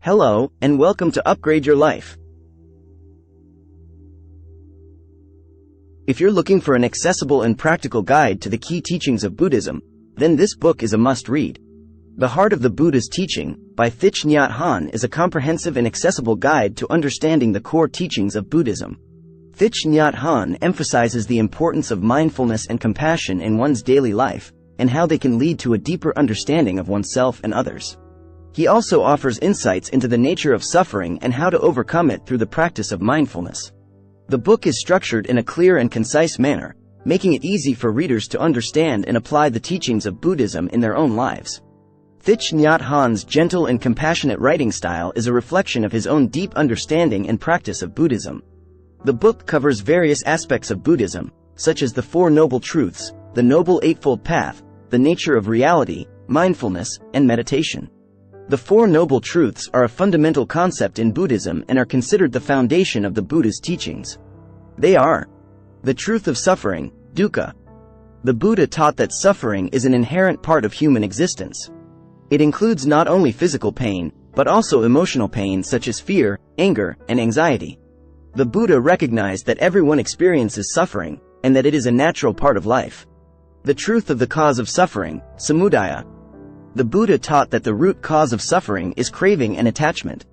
Hello, and welcome to Upgrade Your Life. If you're looking for an accessible and practical guide to the key teachings of Buddhism, then this book is a must-read. The Heart of the Buddha's Teaching, by Thich Nhat Hanh, is a comprehensive and accessible guide to understanding the core teachings of Buddhism. Thich Nhat Hanh emphasizes the importance of mindfulness and compassion in one's daily life, and how they can lead to a deeper understanding of oneself and others. He also offers insights into the nature of suffering and how to overcome it through the practice of mindfulness. The book is structured in a clear and concise manner, making it easy for readers to understand and apply the teachings of Buddhism in their own lives. Thich Nhat Hanh's gentle and compassionate writing style is a reflection of his own deep understanding and practice of Buddhism. The book covers various aspects of Buddhism, such as the Four Noble Truths, the Noble Eightfold Path, the nature of reality, mindfulness, and meditation. The Four Noble Truths are a fundamental concept in Buddhism and are considered the foundation of the Buddha's teachings. They are: the truth of suffering, dukkha. The Buddha taught that suffering is an inherent part of human existence. It includes not only physical pain, but also emotional pain such as fear, anger, and anxiety. The Buddha recognized that everyone experiences suffering, and that it is a natural part of life. The truth of the cause of suffering, samudaya. The Buddha taught that the root cause of suffering is craving and attachment.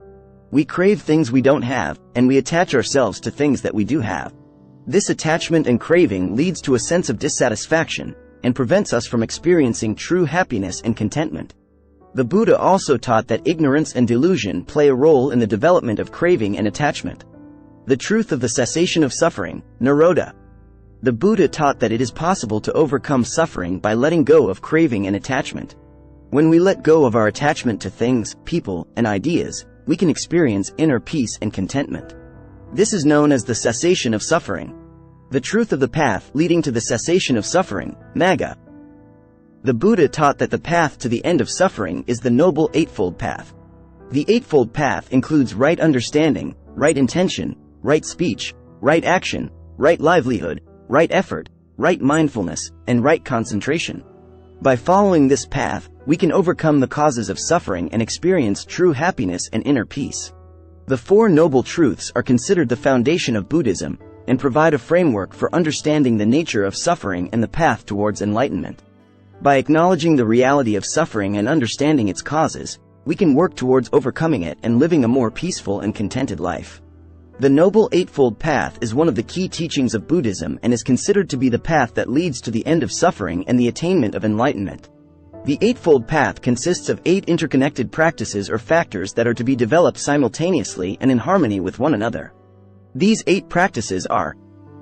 We crave things we don't have, and we attach ourselves to things that we do have. This attachment and craving leads to a sense of dissatisfaction, and prevents us from experiencing true happiness and contentment. The Buddha also taught that ignorance and delusion play a role in the development of craving and attachment. The truth of the cessation of suffering, nirodha. The Buddha taught that it is possible to overcome suffering by letting go of craving and attachment. When we let go of our attachment to things, people, and ideas, we can experience inner peace and contentment. This is known as the cessation of suffering. The truth of the path leading to the cessation of suffering, magga. The Buddha taught that the path to the end of suffering is the Noble Eightfold Path. The Eightfold Path includes right understanding, right intention, right speech, right action, right livelihood, right effort, right mindfulness, and right concentration. By following this path, we can overcome the causes of suffering and experience true happiness and inner peace. The Four Noble Truths are considered the foundation of Buddhism, and provide a framework for understanding the nature of suffering and the path towards enlightenment. By acknowledging the reality of suffering and understanding its causes, we can work towards overcoming it and living a more peaceful and contented life. The Noble Eightfold Path is one of the key teachings of Buddhism and is considered to be the path that leads to the end of suffering and the attainment of enlightenment. The Eightfold Path consists of 8 interconnected practices or factors that are to be developed simultaneously and in harmony with one another. These 8 practices are: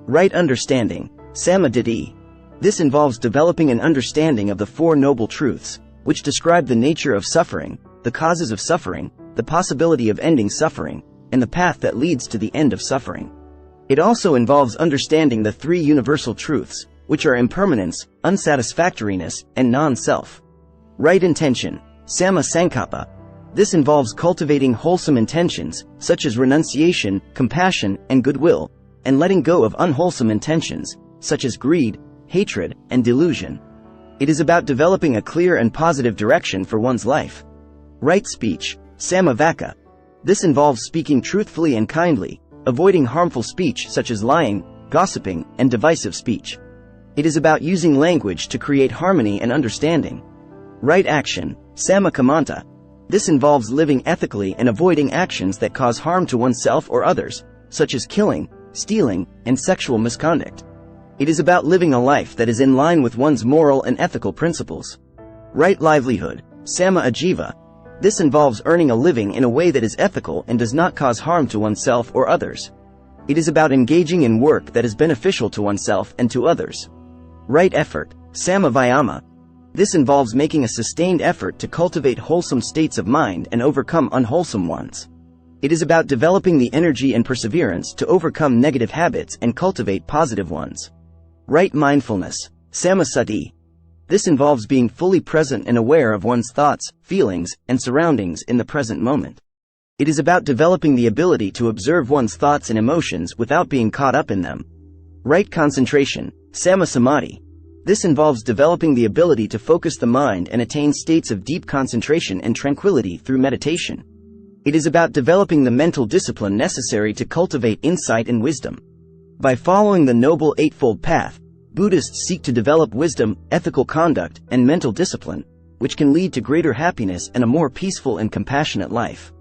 right understanding, samadhi. This involves developing an understanding of the Four Noble Truths, which describe the nature of suffering, the causes of suffering, the possibility of ending suffering, and the path that leads to the end of suffering. It also involves understanding the 3 universal truths, which are impermanence, unsatisfactoriness, and non-self. Right intention, samma sankappa. This involves cultivating wholesome intentions, such as renunciation, compassion, and goodwill, and letting go of unwholesome intentions, such as greed, hatred, and delusion. It is about developing a clear and positive direction for one's life. Right speech, samma vacca. This involves speaking truthfully and kindly, avoiding harmful speech such as lying, gossiping, and divisive speech. It is about using language to create harmony and understanding. Right action, samma kammanta. This involves living ethically and avoiding actions that cause harm to oneself or others, such as killing, stealing, and sexual misconduct. It is about living a life that is in line with one's moral and ethical principles. Right livelihood, samma ajiva. This involves earning a living in a way that is ethical and does not cause harm to oneself or others. It is about engaging in work that is beneficial to oneself and to others. Right effort, samma vayama. This involves making a sustained effort to cultivate wholesome states of mind and overcome unwholesome ones. It is about developing the energy and perseverance to overcome negative habits and cultivate positive ones. Right mindfulness, samma sati. This involves being fully present and aware of one's thoughts, feelings, and surroundings in the present moment. It is about developing the ability to observe one's thoughts and emotions without being caught up in them. Right concentration, samma samadhi. This involves developing the ability to focus the mind and attain states of deep concentration and tranquility through meditation. It is about developing the mental discipline necessary to cultivate insight and wisdom. By following the Noble Eightfold Path, Buddhists seek to develop wisdom, ethical conduct, and mental discipline, which can lead to greater happiness and a more peaceful and compassionate life.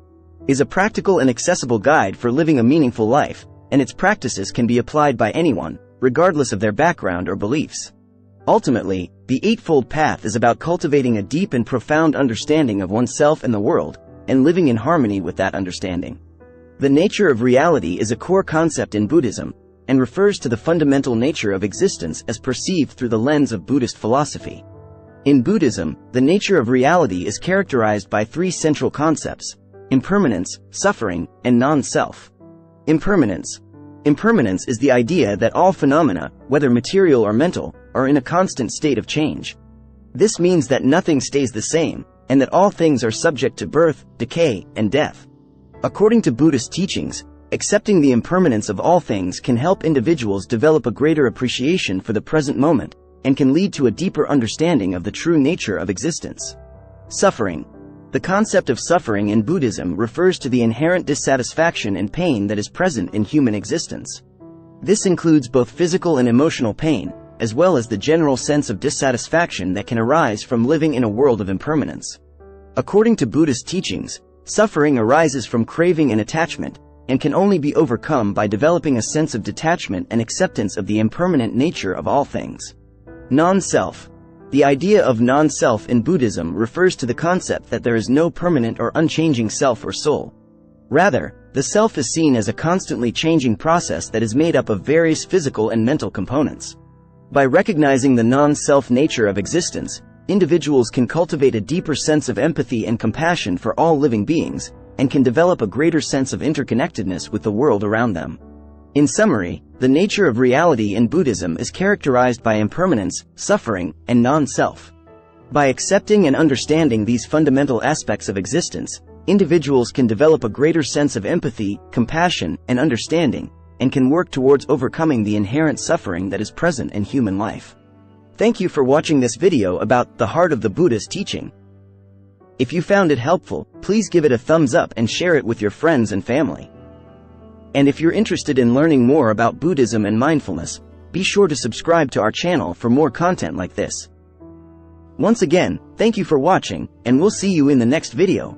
It is a practical and accessible guide for living a meaningful life, and its practices can be applied by anyone, regardless of their background or beliefs. Ultimately, the Eightfold Path is about cultivating a deep and profound understanding of oneself and the world, and living in harmony with that understanding. The nature of reality is a core concept in Buddhism, and refers to the fundamental nature of existence as perceived through the lens of Buddhist philosophy. In Buddhism, the nature of reality is characterized by three central concepts: impermanence, suffering, and non-self. Impermanence. Impermanence is the idea that all phenomena, whether material or mental, are in a constant state of change. This means that nothing stays the same, and that all things are subject to birth, decay, and death. According to Buddhist teachings, accepting the impermanence of all things can help individuals develop a greater appreciation for the present moment, and can lead to a deeper understanding of the true nature of existence. Suffering. The concept of suffering in Buddhism refers to the inherent dissatisfaction and pain that is present in human existence. This includes both physical and emotional pain, as well as the general sense of dissatisfaction that can arise from living in a world of impermanence. According to Buddhist teachings, suffering arises from craving and attachment, and can only be overcome by developing a sense of detachment and acceptance of the impermanent nature of all things. Non-self. The idea of non-self in Buddhism refers to the concept that there is no permanent or unchanging self or soul. Rather, the self is seen as a constantly changing process that is made up of various physical and mental components. By recognizing the non-self nature of existence, individuals can cultivate a deeper sense of empathy and compassion for all living beings, and can develop a greater sense of interconnectedness with the world around them. In summary, the nature of reality in Buddhism is characterized by impermanence, suffering, and non-self. By accepting and understanding these fundamental aspects of existence, individuals can develop a greater sense of empathy, compassion, and understanding, and can work towards overcoming the inherent suffering that is present in human life. Thank you for watching this video about the heart of the Buddhist teaching. If you found it helpful, please give it a thumbs up and share it with your friends and family. And if you're interested in learning more about Buddhism and mindfulness, be sure to subscribe to our channel for more content like this. Once again, thank you for watching, and we'll see you in the next video.